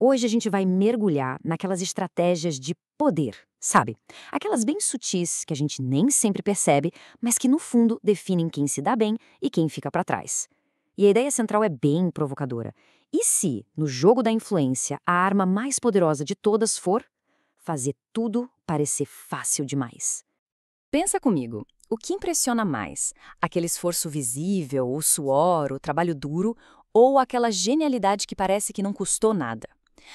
Hoje a gente vai mergulhar naquelas estratégias de poder, sabe? Aquelas bem sutis que a gente nem sempre percebe, mas que no fundo definem quem se dá bem e quem fica para trás. E a ideia central é bem provocadora. E se, no jogo da influência, a arma mais poderosa de todas for fazer tudo parecer fácil demais? Pensa comigo, o que impressiona mais? Aquele esforço visível, o suor, o trabalho duro ou aquela genialidade que parece que não custou nada?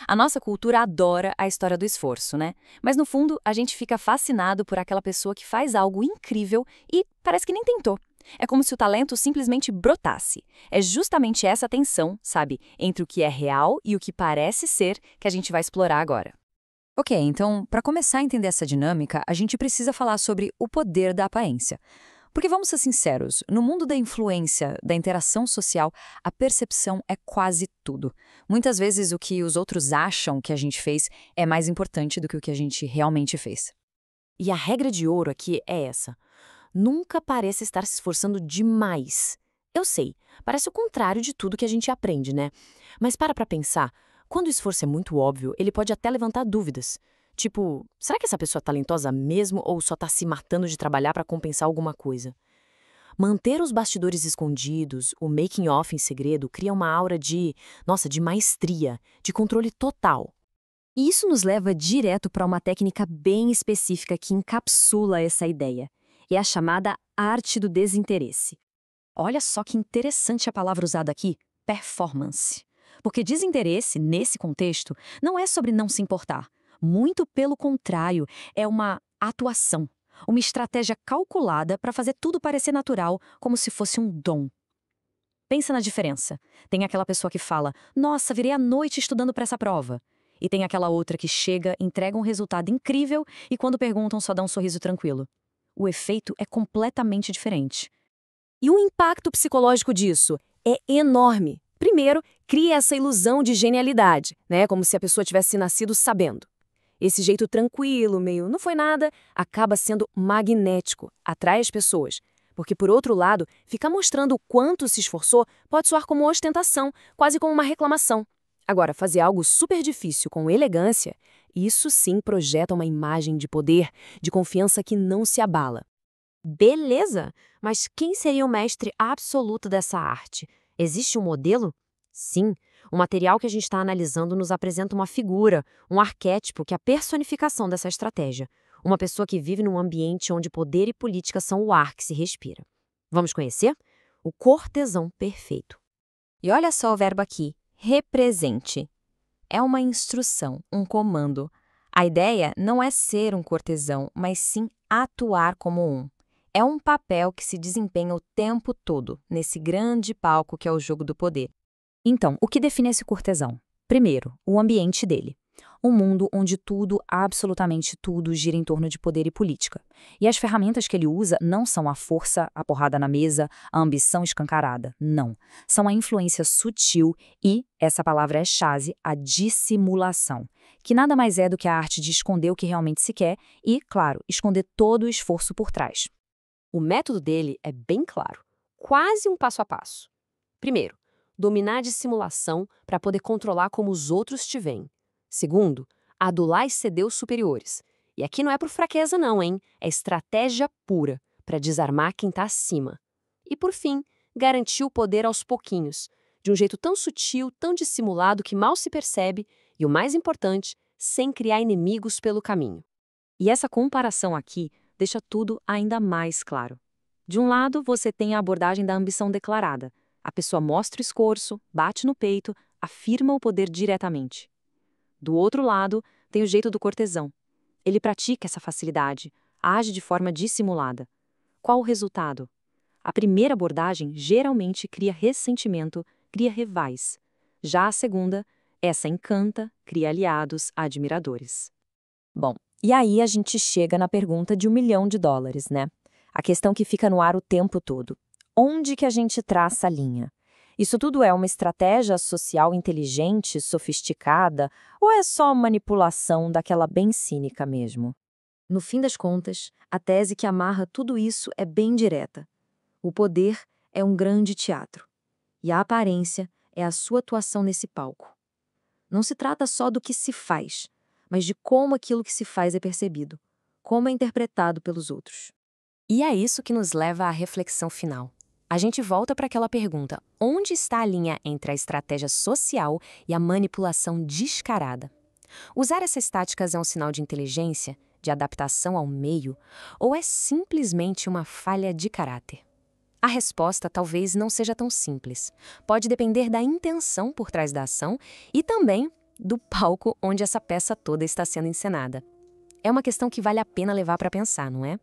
A nossa cultura adora a história do esforço, né? Mas no fundo, a gente fica fascinado por aquela pessoa que faz algo incrível e parece que nem tentou. É como se o talento simplesmente brotasse. É justamente essa tensão, sabe, entre o que é real e o que parece ser que a gente vai explorar agora. Ok, então, para começar a entender essa dinâmica, a gente precisa falar sobre o poder da aparência. Porque vamos ser sinceros, no mundo da influência, da interação social, a percepção é quase tudo. Muitas vezes o que os outros acham que a gente fez é mais importante do que o que a gente realmente fez. E a regra de ouro aqui é essa: nunca pareça estar se esforçando demais. Eu sei, parece o contrário de tudo que a gente aprende, né? Mas pra pensar, quando o esforço é muito óbvio, ele pode até levantar dúvidas. Tipo, será que essa pessoa é talentosa mesmo ou só tá se matando de trabalhar pra compensar alguma coisa? Manter os bastidores escondidos, o making off em segredo, cria uma aura de maestria, de controle total. E isso nos leva direto para uma técnica bem específica que encapsula essa ideia. É a chamada arte do desinteresse. Olha só que interessante a palavra usada aqui, performance. Porque desinteresse, nesse contexto, não é sobre não se importar. Muito pelo contrário, é uma atuação, uma estratégia calculada para fazer tudo parecer natural, como se fosse um dom. Pensa na diferença. Tem aquela pessoa que fala, nossa, virei a noite estudando para essa prova. E tem aquela outra que chega, entrega um resultado incrível e quando perguntam só dá um sorriso tranquilo. O efeito é completamente diferente. E o impacto psicológico disso é enorme. Primeiro, cria essa ilusão de genialidade, né? Como se a pessoa tivesse nascido sabendo. Esse jeito tranquilo, meio não foi nada, acaba sendo magnético, atrai as pessoas. Porque, por outro lado, ficar mostrando o quanto se esforçou pode soar como ostentação, quase como uma reclamação. Agora, fazer algo super difícil com elegância, isso sim projeta uma imagem de poder, de confiança que não se abala. Beleza, mas quem seria o mestre absoluto dessa arte? Existe um modelo? Sim, o material que a gente está analisando nos apresenta uma figura, um arquétipo que é a personificação dessa estratégia. Uma pessoa que vive num ambiente onde poder e política são o ar que se respira. Vamos conhecer? O cortesão perfeito. E olha só o verbo aqui, represente. É uma instrução, um comando. A ideia não é ser um cortesão, mas sim atuar como um. É um papel que se desempenha o tempo todo, nesse grande palco que é o jogo do poder. Então, o que define esse cortesão? Primeiro, o ambiente dele. Um mundo onde tudo, absolutamente tudo, gira em torno de poder e política. E as ferramentas que ele usa não são a força, a porrada na mesa, a ambição escancarada. Não. São a influência sutil e, essa palavra é chave, a dissimulação. Que nada mais é do que a arte de esconder o que realmente se quer e, claro, esconder todo o esforço por trás. O método dele é bem claro, quase um passo a passo. Primeiro, dominar a dissimulação para poder controlar como os outros te veem. Segundo, adular e ceder os superiores. E aqui não é por fraqueza não, hein? É estratégia pura, para desarmar quem está acima. E por fim, garantir o poder aos pouquinhos, de um jeito tão sutil, tão dissimulado que mal se percebe e, o mais importante, sem criar inimigos pelo caminho. E essa comparação aqui deixa tudo ainda mais claro. De um lado, você tem a abordagem da ambição declarada. A pessoa mostra o esforço, bate no peito, afirma o poder diretamente. Do outro lado, tem o jeito do cortesão. Ele pratica essa facilidade, age de forma dissimulada. Qual o resultado? A primeira abordagem geralmente cria ressentimento, cria rivais. Já a segunda, essa encanta, cria aliados, admiradores. Bom, e aí a gente chega na pergunta de $1 milhão, né? A questão que fica no ar o tempo todo. Onde que a gente traça a linha? Isso tudo é uma estratégia social inteligente, sofisticada, ou é só manipulação daquela bem cínica mesmo? No fim das contas, a tese que amarra tudo isso é bem direta. O poder é um grande teatro. E a aparência é a sua atuação nesse palco. Não se trata só do que se faz, mas de como aquilo que se faz é percebido, como é interpretado pelos outros. E é isso que nos leva à reflexão final. A gente volta para aquela pergunta: onde está a linha entre a estratégia social e a manipulação descarada? Usar essas táticas é um sinal de inteligência, de adaptação ao meio, ou é simplesmente uma falha de caráter? A resposta talvez não seja tão simples. Pode depender da intenção por trás da ação e também do palco onde essa peça toda está sendo encenada. É uma questão que vale a pena levar para pensar, não é?